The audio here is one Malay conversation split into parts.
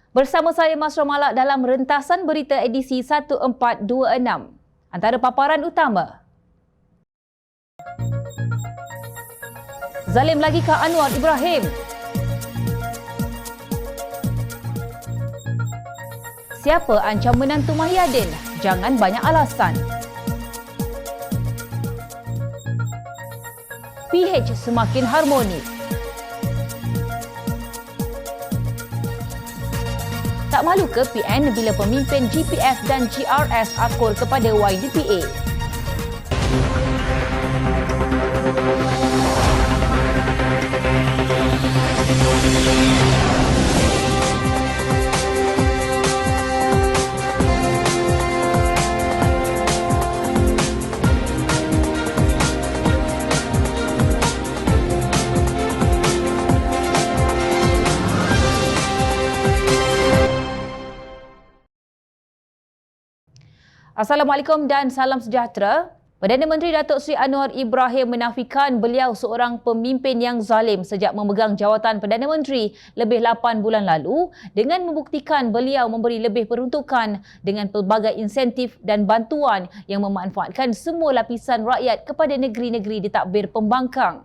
Bersama saya Masra Malak dalam rentasan berita edisi 1426. Antara paparan utama. Zalim lagikah Anwar Ibrahim? Siapa ancam menantu Mahyadin? Jangan banyak alasan. PH semakin harmoni. Tak malu ke PN bila pemimpin GPF dan GRS akur kepada YDPA? Assalamualaikum dan salam sejahtera. Perdana Menteri Datuk Seri Anwar Ibrahim menafikan beliau seorang pemimpin yang zalim sejak memegang jawatan Perdana Menteri lebih 8 bulan lalu dengan membuktikan beliau memberi lebih peruntukan dengan pelbagai insentif dan bantuan yang memanfaatkan semua lapisan rakyat kepada negeri-negeri ditadbir pembangkang.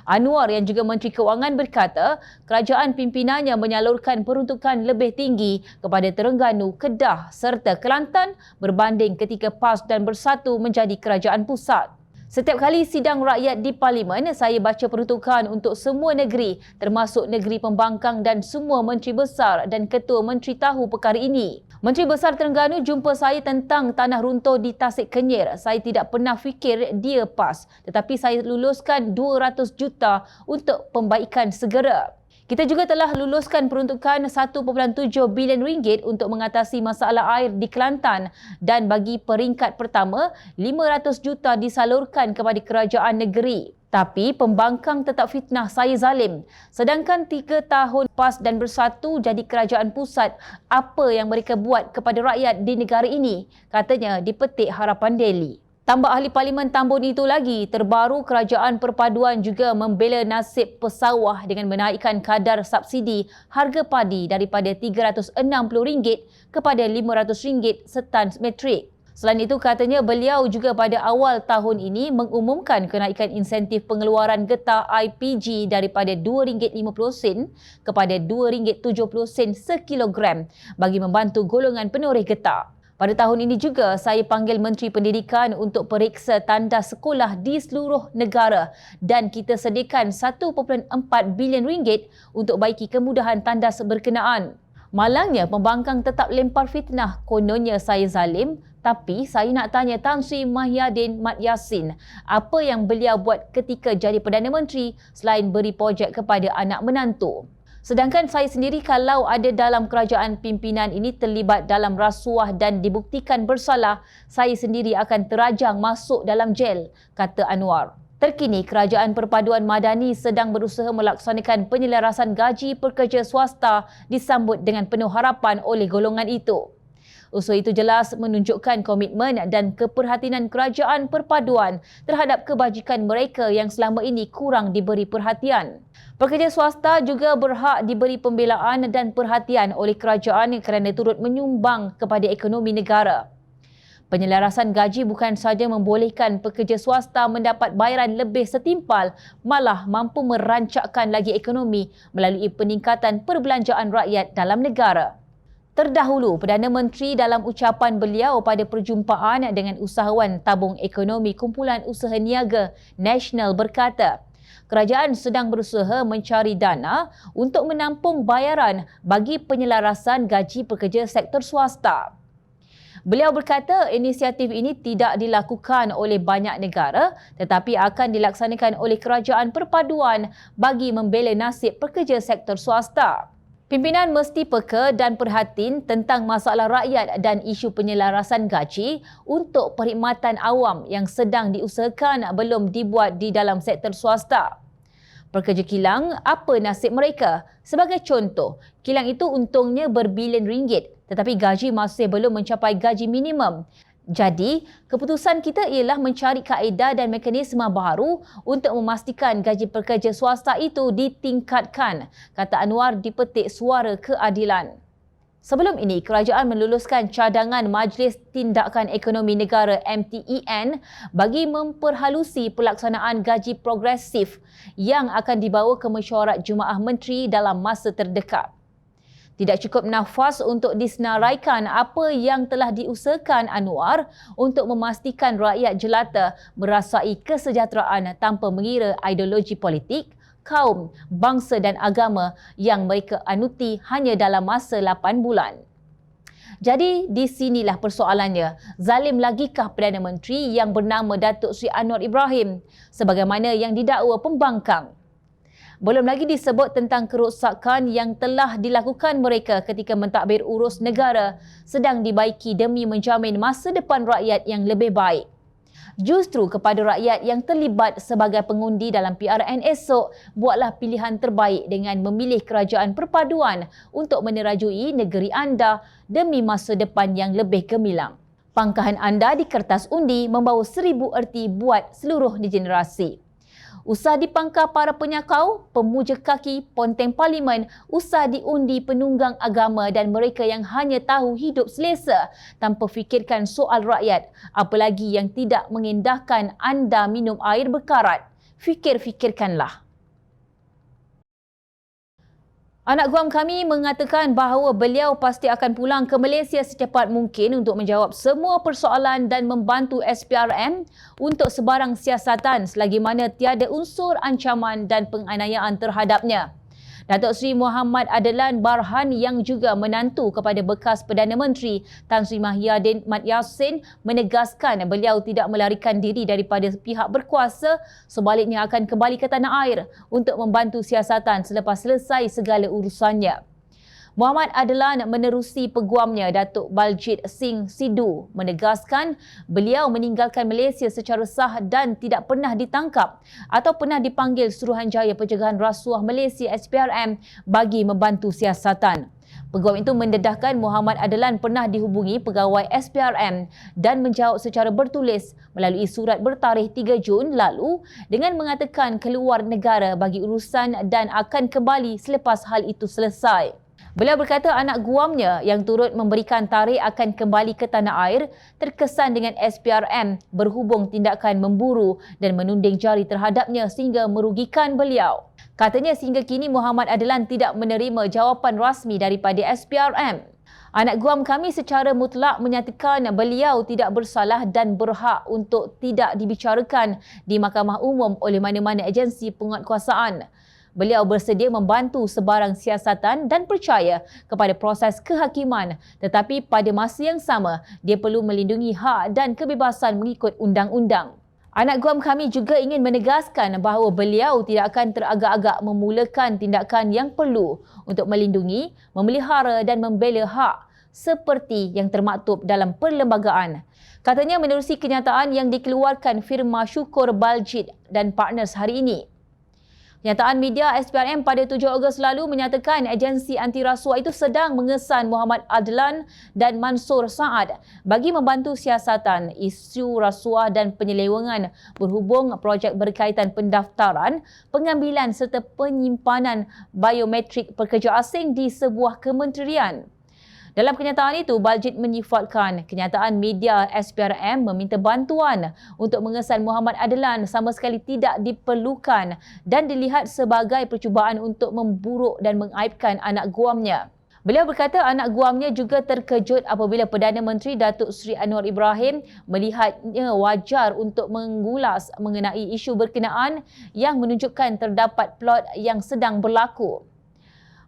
Anwar yang juga Menteri Kewangan berkata kerajaan pimpinannya menyalurkan peruntukan lebih tinggi kepada Terengganu, Kedah serta Kelantan berbanding ketika PAS dan Bersatu menjadi kerajaan pusat. Setiap kali sidang rakyat di Parlimen, saya baca peruntukan untuk semua negeri termasuk negeri pembangkang dan semua menteri besar dan ketua menteri tahu perkara ini. Menteri Besar Terengganu jumpa saya tentang tanah runtuh di Tasik Kenyir. Saya tidak pernah fikir dia PAS, tetapi saya luluskan 200 juta untuk pembaikan segera. Kita juga telah luluskan peruntukan 1.7 bilion ringgit untuk mengatasi masalah air di Kelantan dan bagi peringkat pertama, 500 juta disalurkan kepada kerajaan negeri. Tapi pembangkang tetap fitnah saya zalim. Sedangkan 3 tahun PAS dan Bersatu jadi kerajaan pusat, apa yang mereka buat kepada rakyat di negara ini? Katanya dipetik Harapan Daily. Tambah ahli Parlimen Tambun itu lagi, terbaru Kerajaan Perpaduan juga membela nasib pesawah dengan menaikkan kadar subsidi harga padi daripada RM360 kepada RM500 setan metrik. Selain itu, katanya beliau juga pada awal tahun ini mengumumkan kenaikan insentif pengeluaran getah IPG daripada RM2.50 kepada RM2.70 sekilogram bagi membantu golongan penoreh getah. Pada tahun ini juga, saya panggil Menteri Pendidikan untuk periksa tandas sekolah di seluruh negara dan kita sediakan RM1.4 bilion untuk baiki kemudahan tandas berkenaan. Malangnya, pembangkang tetap lempar fitnah. Kononnya saya zalim, tapi saya nak tanya Tan Sri Mahyadin Mat Yassin, apa yang beliau buat ketika jadi Perdana Menteri selain beri projek kepada anak menantu? Sedangkan saya sendiri kalau ada dalam kerajaan pimpinan ini terlibat dalam rasuah dan dibuktikan bersalah, saya sendiri akan terajang masuk dalam jel, kata Anwar. Terkini, Kerajaan Perpaduan Madani sedang berusaha melaksanakan penyelarasan gaji pekerja swasta disambut dengan penuh harapan oleh golongan itu. Usul itu jelas menunjukkan komitmen dan keperhatian Kerajaan Perpaduan terhadap kebajikan mereka yang selama ini kurang diberi perhatian. Pekerja swasta juga berhak diberi pembelaan dan perhatian oleh kerajaan kerana turut menyumbang kepada ekonomi negara. Penyelarasan gaji bukan sahaja membolehkan pekerja swasta mendapat bayaran lebih setimpal, malah mampu merancakkan lagi ekonomi melalui peningkatan perbelanjaan rakyat dalam negara. Terdahulu, Perdana Menteri dalam ucapan beliau pada perjumpaan dengan usahawan tabung ekonomi Kumpulan Usaha Niaga Nasional berkata, kerajaan sedang berusaha mencari dana untuk menampung bayaran bagi penyelarasan gaji pekerja sektor swasta. Beliau berkata inisiatif ini tidak dilakukan oleh banyak negara tetapi akan dilaksanakan oleh Kerajaan Perpaduan bagi membela nasib pekerja sektor swasta. Pimpinan mesti peka dan perhatiin tentang masalah rakyat dan isu penyelarasan gaji untuk perkhidmatan awam yang sedang diusahakan belum dibuat di dalam sektor swasta. Pekerja kilang, apa nasib mereka? Sebagai contoh, kilang itu untungnya berbilion ringgit tetapi gaji masih belum mencapai gaji minimum. Jadi, keputusan kita ialah mencari kaedah dan mekanisme baru untuk memastikan gaji pekerja swasta itu ditingkatkan, kata Anwar di petik Suara Keadilan. Sebelum ini, kerajaan meluluskan cadangan Majlis Tindakan Ekonomi Negara MTEN bagi memperhalusi pelaksanaan gaji progresif yang akan dibawa ke mesyuarat Jumaah Menteri dalam masa terdekat. Tidak cukup nafas untuk disenaraikan apa yang telah diusahakan Anwar untuk memastikan rakyat jelata merasai kesejahteraan tanpa mengira ideologi politik, kaum, bangsa dan agama yang mereka anuti hanya dalam masa 8 bulan. Jadi di sinilah persoalannya. Zalim lagikah Perdana Menteri yang bernama Datuk Seri Anwar Ibrahim sebagaimana yang didakwa pembangkang? Belum lagi disebut tentang kerosakan yang telah dilakukan mereka ketika mentadbir urus negara sedang dibaiki demi menjamin masa depan rakyat yang lebih baik. Justru kepada rakyat yang terlibat sebagai pengundi dalam PRN esok, buatlah pilihan terbaik dengan memilih kerajaan perpaduan untuk menerajui negeri anda demi masa depan yang lebih gemilang. Pangkahan anda di kertas undi membawa 1000 erti buat seluruh generasi. Usah dipangkah para penyakau, pemuja kaki, ponteng parlimen, usah diundi penunggang agama dan mereka yang hanya tahu hidup selesa tanpa fikirkan soal rakyat, apalagi yang tidak mengendahkan anda minum air berkarat. Fikir-fikirkanlah. Anak guam kami mengatakan bahawa beliau pasti akan pulang ke Malaysia secepat mungkin untuk menjawab semua persoalan dan membantu SPRM untuk sebarang siasatan selagi mana tiada unsur ancaman dan penganiayaan terhadapnya. Datuk Seri Muhammad Adlan Barhan yang juga menantu kepada bekas Perdana Menteri Tan Sri Mahyadin Mat Yassin menegaskan beliau tidak melarikan diri daripada pihak berkuasa, sebaliknya akan kembali ke tanah air untuk membantu siasatan selepas selesai segala urusannya. Muhammad Adlan menerusi peguamnya Datuk Baljit Singh Sidhu menegaskan beliau meninggalkan Malaysia secara sah dan tidak pernah ditangkap atau pernah dipanggil Suruhanjaya Pencegahan Rasuah Malaysia SPRM bagi membantu siasatan. Peguam itu mendedahkan Muhammad Adlan pernah dihubungi pegawai SPRM dan menjawab secara bertulis melalui surat bertarikh 3 Jun lalu dengan mengatakan keluar negara bagi urusan dan akan kembali selepas hal itu selesai. Beliau berkata anak guamnya yang turut memberikan tarikh akan kembali ke tanah air terkesan dengan SPRM berhubung tindakan memburu dan menunding jari terhadapnya sehingga merugikan beliau. Katanya sehingga kini Muhammad Adlan tidak menerima jawapan rasmi daripada SPRM. Anak guam kami secara mutlak menyatakan beliau tidak bersalah dan berhak untuk tidak dibicarakan di Mahkamah Umum oleh mana-mana agensi penguatkuasaan. Beliau bersedia membantu sebarang siasatan dan percaya kepada proses kehakiman, tetapi pada masa yang sama, dia perlu melindungi hak dan kebebasan mengikut undang-undang. Anak guam kami juga ingin menegaskan bahawa beliau tidak akan teragak-agak memulakan tindakan yang perlu untuk melindungi, memelihara dan membela hak seperti yang termaktub dalam perlembagaan. Katanya menerusi kenyataan yang dikeluarkan firma Syukur Baljit dan Partners hari ini. Kenyataan media SPRM pada 7 Ogos lalu menyatakan agensi anti rasuah itu sedang mengesan Muhammad Adlan dan Mansur Saad bagi membantu siasatan isu rasuah dan penyelewengan berhubung projek berkaitan pendaftaran, pengambilan serta penyimpanan biometrik pekerja asing di sebuah kementerian. Dalam kenyataan itu, Baljit menyifatkan kenyataan media SPRM meminta bantuan untuk mengesan Muhammad Adlan sama sekali tidak diperlukan dan dilihat sebagai percubaan untuk memburuk dan mengaibkan anak guamnya. Beliau berkata anak guamnya juga terkejut apabila Perdana Menteri Datuk Seri Anwar Ibrahim melihatnya wajar untuk mengulas mengenai isu berkenaan yang menunjukkan terdapat plot yang sedang berlaku.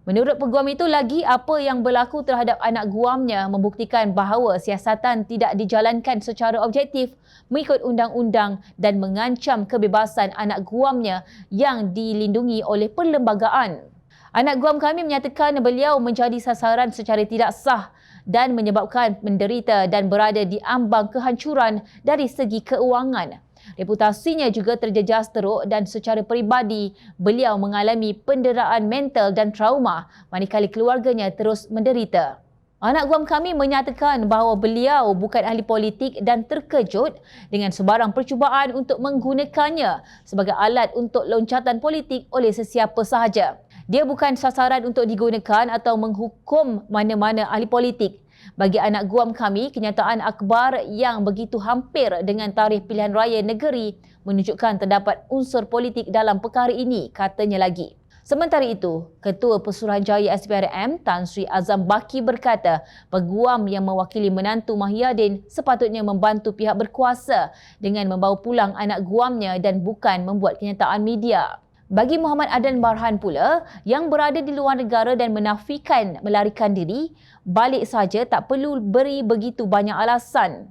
Menurut peguam itu lagi, apa yang berlaku terhadap anak guamnya membuktikan bahawa siasatan tidak dijalankan secara objektif mengikut undang-undang dan mengancam kebebasan anak guamnya yang dilindungi oleh perlembagaan. Anak guam kami menyatakan beliau menjadi sasaran secara tidak sah dan menyebabkan menderita dan berada di ambang kehancuran dari segi keuangan. Reputasinya juga terjejas teruk dan secara peribadi beliau mengalami penderaan mental dan trauma manakala keluarganya terus menderita. Anak guam kami menyatakan bahawa beliau bukan ahli politik dan terkejut dengan sebarang percubaan untuk menggunakannya sebagai alat untuk loncatan politik oleh sesiapa sahaja. Dia bukan sasaran untuk digunakan atau menghukum mana-mana ahli politik. Bagi anak guam kami, kenyataan akhbar yang begitu hampir dengan tarikh pilihan raya negeri menunjukkan terdapat unsur politik dalam perkara ini, katanya lagi. Sementara itu, Ketua Pesuruhanjaya SPRM Tan Sri Azam Baki berkata peguam yang mewakili menantu Mahyadin sepatutnya membantu pihak berkuasa dengan membawa pulang anak guamnya dan bukan membuat kenyataan media. Bagi Muhammad Adan Barhan pula, yang berada di luar negara dan menafikan melarikan diri, balik saja tak perlu beri begitu banyak alasan.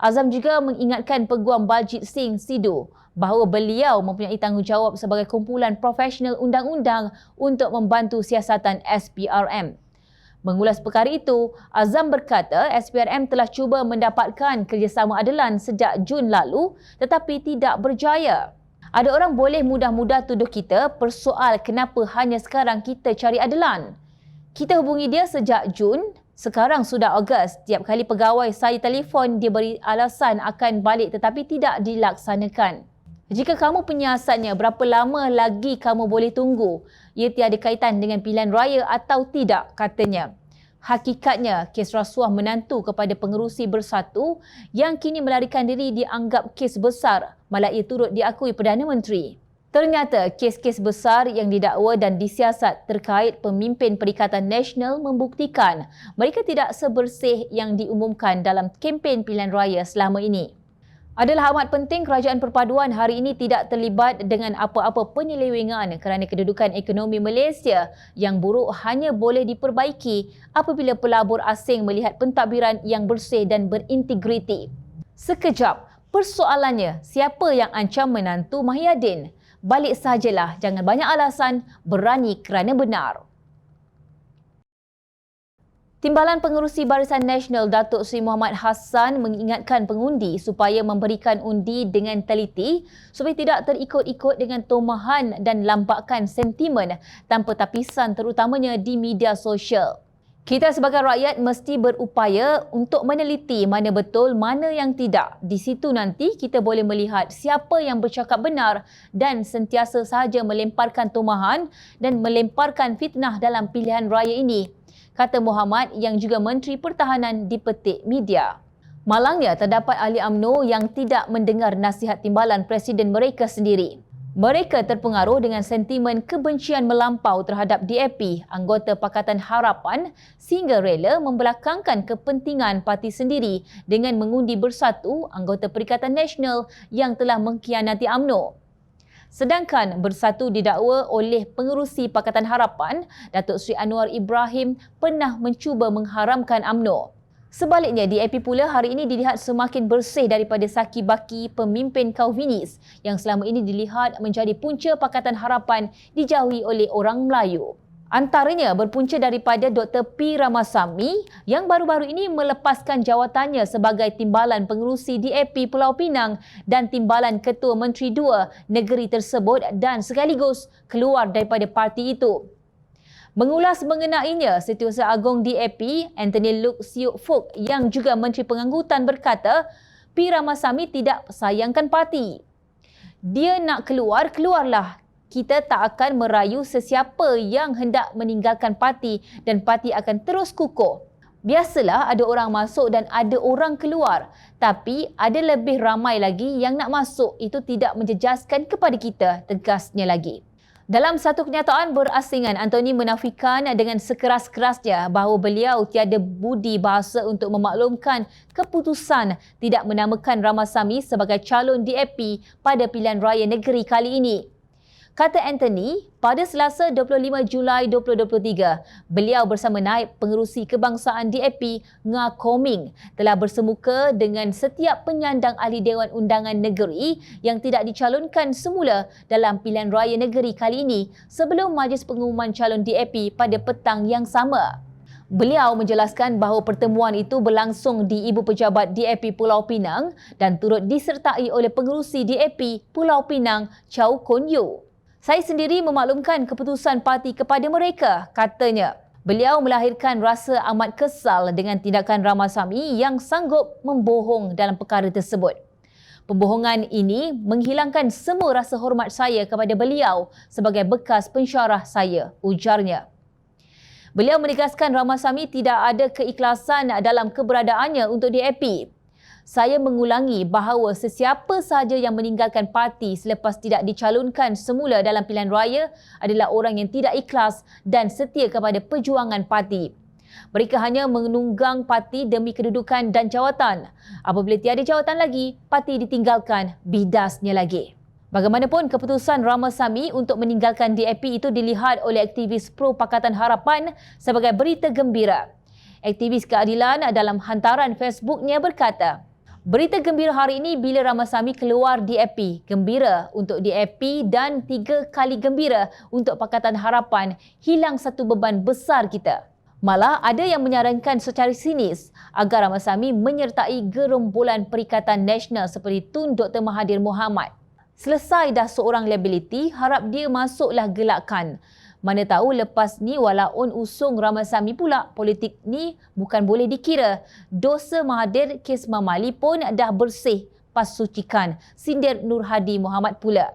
Azam juga mengingatkan Peguam Baljit Singh Sidhu bahawa beliau mempunyai tanggungjawab sebagai kumpulan profesional undang-undang untuk membantu siasatan SPRM. Mengulas perkara itu, Azam berkata SPRM telah cuba mendapatkan kerjasama adalan sejak Jun lalu tetapi tidak berjaya. Ada orang boleh mudah-mudah tuduh kita persoal kenapa hanya sekarang kita cari adalan. Kita hubungi dia sejak Jun, sekarang sudah Ogos. Tiap kali pegawai saya telefon, dia beri alasan akan balik tetapi tidak dilaksanakan. Jika kamu penyiasatnya, berapa lama lagi kamu boleh tunggu? Ia tiada kaitan dengan pilihan raya atau tidak, katanya. Hakikatnya, kes rasuah menantu kepada pengerusi Bersatu yang kini melarikan diri dianggap kes besar, malah ia turut diakui Perdana Menteri. Ternyata, kes-kes besar yang didakwa dan disiasat terkait pemimpin Perikatan Nasional membuktikan mereka tidak sebersih yang diumumkan dalam kempen pilihan raya selama ini. Adalah amat penting Kerajaan Perpaduan hari ini tidak terlibat dengan apa-apa penyelewengan kerana kedudukan ekonomi Malaysia yang buruk hanya boleh diperbaiki apabila pelabur asing melihat pentadbiran yang bersih dan berintegriti. Sekejap, persoalannya siapa yang ancam menantu Mahyadin? Balik sajalah, jangan banyak alasan, berani kerana benar. Timbalan Pengerusi Barisan Nasional Datuk Seri Muhammad Hassan mengingatkan pengundi supaya memberikan undi dengan teliti supaya tidak terikut-ikut dengan tomahan dan lampakan sentimen tanpa tapisan terutamanya di media sosial. Kita sebagai rakyat mesti berupaya untuk meneliti mana betul, mana yang tidak. Di situ nanti kita boleh melihat siapa yang bercakap benar dan sentiasa sahaja melemparkan tomahan dan melemparkan fitnah dalam pilihan raya ini, kata Muhammad yang juga Menteri Pertahanan dipetik media. Malangnya terdapat ahli UMNO yang tidak mendengar nasihat timbalan Presiden mereka sendiri. Mereka terpengaruh dengan sentimen kebencian melampau terhadap DAP, anggota Pakatan Harapan, sehingga rela membelakangkan kepentingan parti sendiri dengan mengundi Bersatu, anggota Perikatan Nasional yang telah mengkhianati UMNO. Sedangkan Bersatu didakwa oleh pengerusi Pakatan Harapan, Datuk Seri Anwar Ibrahim pernah mencuba mengharamkan UMNO. Sebaliknya, DAP pula hari ini dilihat semakin bersih daripada Saki Baki, pemimpin Kauvinis yang selama ini dilihat menjadi punca Pakatan Harapan dijauhi oleh orang Melayu. Antaranya berpunca daripada Dr. P. Ramasamy yang baru-baru ini melepaskan jawatannya sebagai Timbalan Pengerusi DAP Pulau Pinang dan Timbalan Ketua Menteri dua negeri tersebut dan sekaligus keluar daripada parti itu. Mengulas mengenainya, Setiausaha Agong DAP Anthony Look Siuk Fook yang juga Menteri Pengangkutan berkata P. Ramasamy tidak sayangkan parti. Dia nak keluar, keluarlah. Kita tak akan merayu sesiapa yang hendak meninggalkan parti dan parti akan terus kukuh. Biasalah ada orang masuk dan ada orang keluar. Tapi ada lebih ramai lagi yang nak masuk. Itu tidak menjejaskan kepada kita, tegasnya lagi. Dalam satu kenyataan berasingan, Anthony menafikan dengan sekeras-kerasnya bahawa beliau tiada budi bahasa untuk memaklumkan keputusan tidak menamakan Ramasamy sebagai calon DAP pada pilihan raya negeri kali ini. Kata Anthony, pada Selasa 25 Julai 2023, beliau bersama Naib Pengerusi Kebangsaan DAP Nga Koming telah bersemuka dengan setiap penyandang ahli Dewan Undangan Negeri yang tidak dicalonkan semula dalam pilihan raya negeri kali ini sebelum majlis pengumuman calon DAP pada petang yang sama. Beliau menjelaskan bahawa pertemuan itu berlangsung di Ibu Pejabat DAP Pulau Pinang dan turut disertai oleh Pengerusi DAP Pulau Pinang Chow Kon Yew. Saya sendiri memaklumkan keputusan parti kepada mereka, katanya. Beliau melahirkan rasa amat kesal dengan tindakan Ramasamy yang sanggup membohong dalam perkara tersebut. Pembohongan ini menghilangkan semua rasa hormat saya kepada beliau sebagai bekas pensyarah saya, ujarnya. Beliau menegaskan Ramasamy tidak ada keikhlasan dalam keberadaannya untuk DAP. Saya mengulangi bahawa sesiapa sahaja yang meninggalkan parti selepas tidak dicalonkan semula dalam pilihan raya adalah orang yang tidak ikhlas dan setia kepada perjuangan parti. Mereka hanya menunggang parti demi kedudukan dan jawatan. Apabila tiada jawatan lagi, parti ditinggalkan bidasnya lagi. Bagaimanapun, keputusan Ramasamy untuk meninggalkan DAP itu dilihat oleh aktivis pro Pakatan Harapan sebagai berita gembira. Aktivis keadilan dalam hantaran Facebooknya berkata, "Berita gembira hari ini bila Ramasamy keluar DAP. Gembira untuk DAP dan 3 kali gembira untuk Pakatan Harapan. Hilang satu beban besar kita." Malah ada yang menyarankan secara sinis agar Ramasamy menyertai gerombolan Perikatan Nasional seperti Tun Dr. Mahathir Mohamad. Selesai dah seorang liability, harap dia masuklah gelakan. Mana tahu lepas ni walaupun usung Ramasamy pula, politik ni bukan boleh dikira. Dosa Mahathir kes Mamali pun dah bersih, pas sucikan, sindir Nur Hadi Muhammad pula.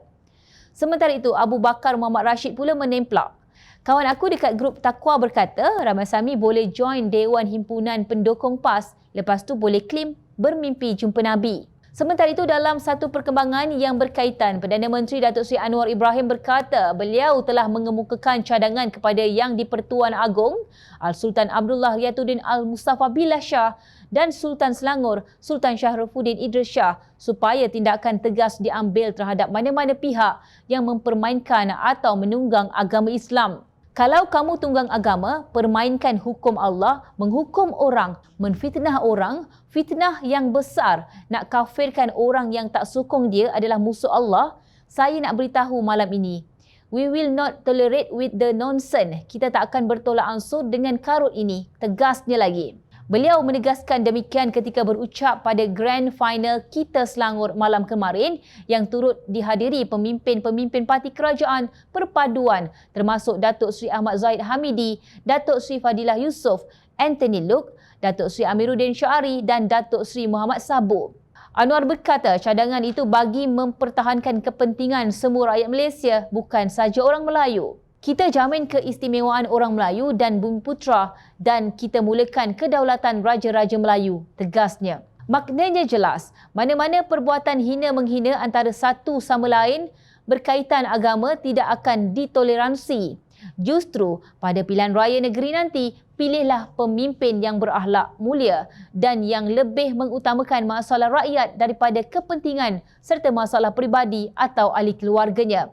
Sementara itu, Abu Bakar Muhammad Rashid pula menemplak. Kawan aku dekat grup Taqwa berkata, Ramasamy boleh join Dewan Himpunan Pendukung PAS, lepas tu boleh claim bermimpi jumpa Nabi. Sementara itu, dalam satu perkembangan yang berkaitan, Perdana Menteri Datuk Seri Anwar Ibrahim berkata beliau telah mengemukakan cadangan kepada Yang di-Pertuan Agong Al-Sultan Abdullah Riyatuddin Al-Mustafa Billah Shah dan Sultan Selangor Sultan Shahruddin Idris Shah supaya tindakan tegas diambil terhadap mana-mana pihak yang mempermainkan atau menunggang agama Islam. Kalau kamu tunggang agama, permainkan hukum Allah, menghukum orang, menfitnah orang, fitnah yang besar, nak kafirkan orang yang tak sokong dia adalah musuh Allah, saya nak beritahu malam ini, we will not tolerate with the nonsense. Kita tak akan bertolak ansur dengan karut ini, tegasnya lagi. Beliau menegaskan demikian ketika berucap pada Grand Final Kita Selangor malam kemarin yang turut dihadiri pemimpin-pemimpin parti kerajaan perpaduan termasuk Datuk Seri Ahmad Zahid Hamidi, Datuk Seri Fadilah Yusof, Anthony Loke, Datuk Seri Amiruddin Syari dan Datuk Seri Muhammad Sabu. Anwar berkata cadangan itu bagi mempertahankan kepentingan semua rakyat Malaysia, bukan saja orang Melayu. Kita jamin keistimewaan orang Melayu dan Bumiputera dan kita mulakan kedaulatan Raja-Raja Melayu, tegasnya. Maknanya jelas, mana-mana perbuatan hina-menghina antara satu sama lain berkaitan agama tidak akan ditoleransi. Justru pada pilihan raya negeri nanti, pilihlah pemimpin yang berakhlak mulia dan yang lebih mengutamakan masalah rakyat daripada kepentingan serta masalah peribadi atau ahli keluarganya.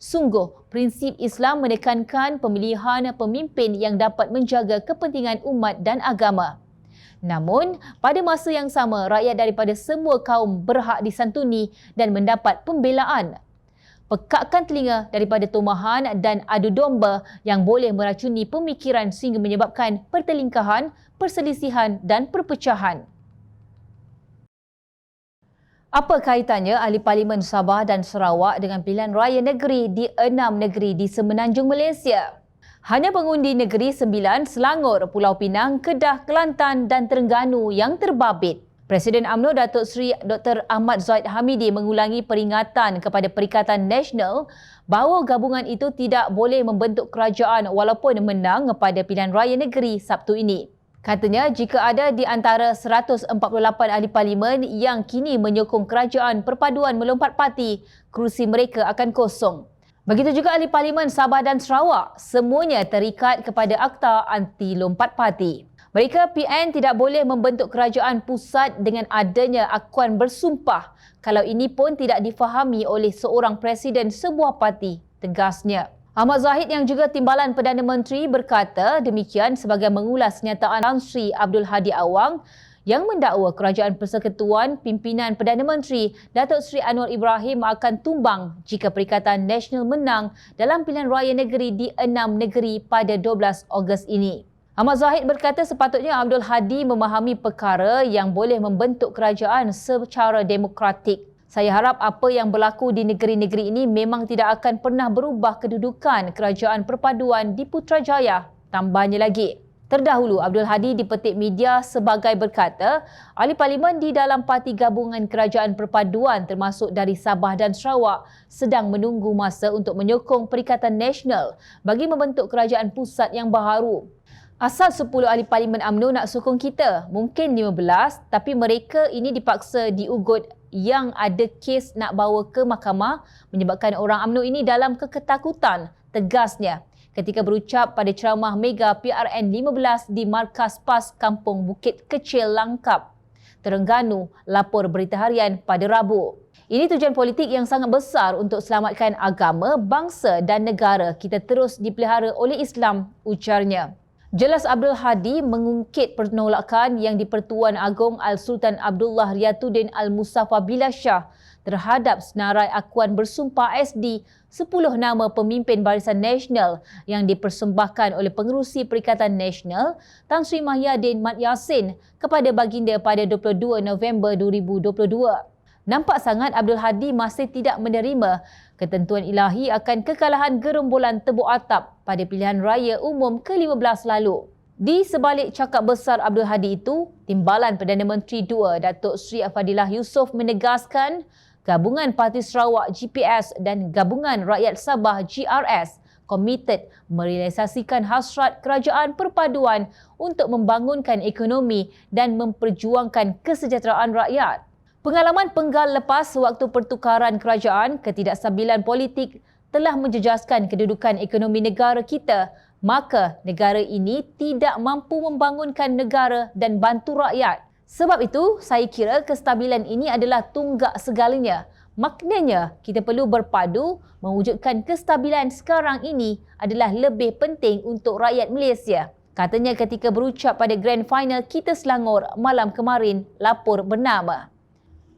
Sungguh, prinsip Islam menekankan pemilihan pemimpin yang dapat menjaga kepentingan umat dan agama. Namun, pada masa yang sama, rakyat daripada semua kaum berhak disantuni dan mendapat pembelaan. Pekakkan telinga daripada tomahan dan adu domba yang boleh meracuni pemikiran sehingga menyebabkan pertelingkahan, perselisihan dan perpecahan. Apa kaitannya Ahli Parlimen Sabah dan Sarawak dengan pilihan raya negeri di 6 negeri di Semenanjung Malaysia? Hanya pengundi negeri 9 Selangor, Pulau Pinang, Kedah, Kelantan dan Terengganu yang terbabit. Presiden UMNO Datuk Seri Dr. Ahmad Zahid Hamidi mengulangi peringatan kepada Perikatan Nasional bahawa gabungan itu tidak boleh membentuk kerajaan walaupun menang pada pilihan raya negeri Sabtu ini. Katanya jika ada di antara 148 ahli parlimen yang kini menyokong kerajaan perpaduan melompat parti, kerusi mereka akan kosong. Begitu juga ahli parlimen Sabah dan Sarawak, semuanya terikat kepada Akta Anti Lompat Parti. Mereka PN tidak boleh membentuk kerajaan pusat dengan adanya akuan bersumpah kalau ini pun tidak difahami oleh seorang presiden sebuah parti, tegasnya. Ahmad Zahid yang juga timbalan Perdana Menteri berkata demikian sebagai mengulas kenyataan Tan Sri Abdul Hadi Awang yang mendakwa kerajaan persekutuan pimpinan Perdana Menteri Datuk Seri Anwar Ibrahim akan tumbang jika Perikatan Nasional menang dalam pilihan raya negeri di 6 negeri pada 12 Ogos ini. Ahmad Zahid berkata sepatutnya Abdul Hadi memahami perkara yang boleh membentuk kerajaan secara demokratik. Saya harap apa yang berlaku di negeri-negeri ini memang tidak akan pernah berubah kedudukan kerajaan perpaduan di Putrajaya, tambahnya lagi. Terdahulu, Abdul Hadi dipetik media sebagai berkata, ahli parlimen di dalam Parti Gabungan Kerajaan Perpaduan termasuk dari Sabah dan Sarawak sedang menunggu masa untuk menyokong Perikatan Nasional bagi membentuk kerajaan pusat yang baharu. Asal 10 ahli parlimen UMNO nak sokong kita, mungkin 15, tapi mereka ini dipaksa diugut yang ada kes nak bawa ke mahkamah menyebabkan orang UMNO ini dalam keketakutan, tegasnya ketika berucap pada ceramah Mega PRN 15 di Markas PAS Kampung Bukit Kecil Langkap, Terengganu, lapor Berita Harian pada Rabu. Ini tujuan politik yang sangat besar untuk selamatkan agama, bangsa dan negara kita terus dipelihara oleh Islam, ujarnya. Jelas Abdul Hadi mengungkit penolakan yang di-Pertuan Agong Al-Sultan Abdullah Riyatuddin Al-Musafa Billah Shah terhadap senarai akuan bersumpah SD 10 nama pemimpin Barisan Nasional yang dipersembahkan oleh Pengerusi Perikatan Nasional Tan Sri Mahyadin Mat Yassin kepada baginda pada 22 November 2022. Nampak sangat Abdul Hadi masih tidak menerima ketentuan ilahi akan kekalahan gerombolan Tebuk Atap pada pilihan raya umum ke-15 lalu. Di sebalik cakap besar Abdul Hadi itu, Timbalan Perdana Menteri II Datuk Seri Affadillah Yusof menegaskan Gabungan Parti Sarawak GPS dan Gabungan Rakyat Sabah GRS komited merealisasikan hasrat kerajaan perpaduan untuk membangunkan ekonomi dan memperjuangkan kesejahteraan rakyat. Pengalaman penggal lepas waktu pertukaran kerajaan, ketidakstabilan politik telah menjejaskan kedudukan ekonomi negara kita, maka negara ini tidak mampu membangunkan negara dan bantu rakyat. Sebab itu, saya kira kestabilan ini adalah tunggak segalanya. Maknanya, kita perlu berpadu mewujudkan kestabilan sekarang ini adalah lebih penting untuk rakyat Malaysia. Katanya ketika berucap pada Grand Final Kita Selangor malam kemarin, lapor bernama.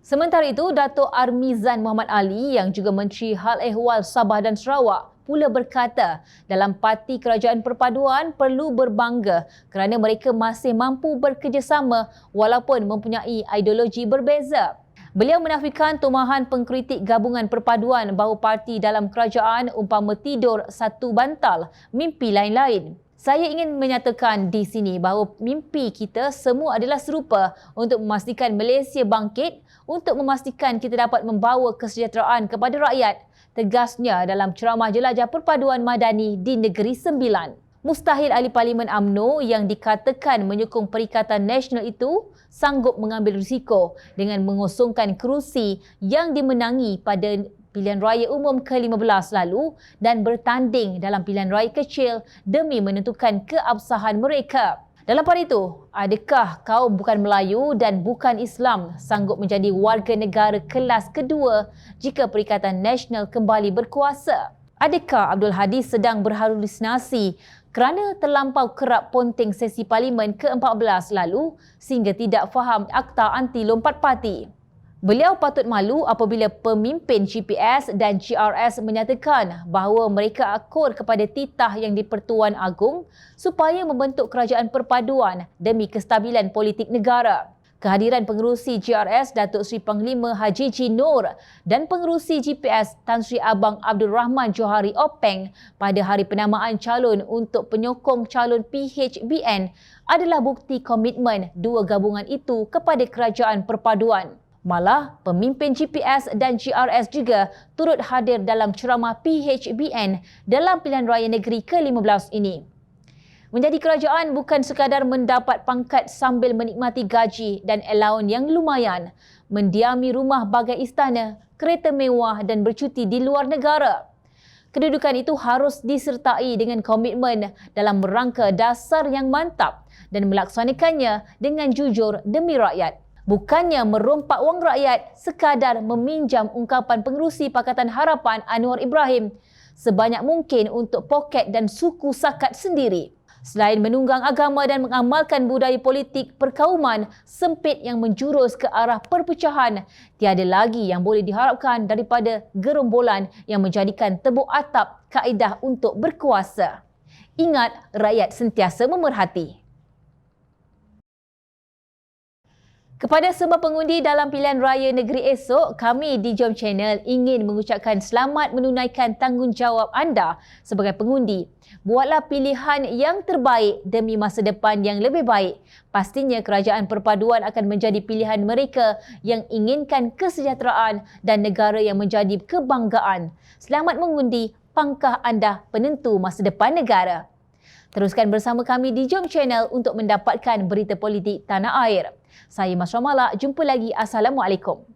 Sementara itu, Datuk Armizan Muhammad Ali yang juga Menteri Hal Ehwal Sabah dan Sarawak pula berkata dalam Parti Kerajaan Perpaduan perlu berbangga kerana mereka masih mampu bekerjasama walaupun mempunyai ideologi berbeza. Beliau menafikan tumahan pengkritik Gabungan Perpaduan bahawa parti dalam kerajaan umpama tidur satu bantal, mimpi lain-lain. Saya ingin menyatakan di sini bahawa mimpi kita semua adalah serupa untuk memastikan Malaysia bangkit, untuk memastikan kita dapat membawa kesejahteraan kepada rakyat, tegasnya dalam ceramah jelajah perpaduan madani di Negeri Sembilan. Mustahil ahli parlimen UMNO yang dikatakan menyokong Perikatan Nasional itu sanggup mengambil risiko dengan mengosongkan kerusi yang dimenangi pada pilihan raya umum ke-15 lalu dan bertanding dalam pilihan raya kecil demi menentukan keabsahan mereka. Dalam pada itu, adakah kaum bukan Melayu dan bukan Islam sanggup menjadi warga negara kelas kedua jika Perikatan Nasional kembali berkuasa? Adakah Abdul Hadi sedang berhalusinasi kerana terlampau kerap ponteng sesi parlimen ke-14 lalu sehingga tidak faham akta anti lompat parti? Beliau patut malu apabila pemimpin GPS dan GRS menyatakan bahawa mereka akur kepada titah yang di-Pertuan Agong supaya membentuk kerajaan perpaduan demi kestabilan politik negara. Kehadiran pengerusi GRS Datuk Seri Panglima Haji G. Noor dan pengerusi GPS Tan Sri Abang Abdul Rahman Johari Openg pada hari penamaan calon untuk penyokong calon PHBN adalah bukti komitmen dua gabungan itu kepada kerajaan perpaduan. Malah, pemimpin GPS dan GRS juga turut hadir dalam ceramah PHBN dalam pilihan raya negeri ke-15 ini. Menjadi kerajaan bukan sekadar mendapat pangkat sambil menikmati gaji dan allowance yang lumayan, mendiami rumah bagai istana, kereta mewah dan bercuti di luar negara. Kedudukan itu harus disertai dengan komitmen dalam merangka dasar yang mantap dan melaksanakannya dengan jujur demi rakyat. Bukannya merompak wang rakyat sekadar meminjam ungkapan pengerusi Pakatan Harapan Anwar Ibrahim sebanyak mungkin untuk poket dan suku sakat sendiri. Selain menunggang agama dan mengamalkan budaya politik perkauman sempit yang menjurus ke arah perpecahan, tiada lagi yang boleh diharapkan daripada gerombolan yang menjadikan tebuk atap kaedah untuk berkuasa. Ingat, rakyat sentiasa memerhati. Kepada semua pengundi dalam pilihan raya negeri esok, kami di Jom Channel ingin mengucapkan selamat menunaikan tanggungjawab anda sebagai pengundi. Buatlah pilihan yang terbaik demi masa depan yang lebih baik. Pastinya kerajaan perpaduan akan menjadi pilihan mereka yang inginkan kesejahteraan dan negara yang menjadi kebanggaan. Selamat mengundi, pangkah anda penentu masa depan negara. Teruskan bersama kami di Jom Channel untuk mendapatkan berita politik tanah air. Saya Mas Ramala, jumpa lagi. Assalamualaikum.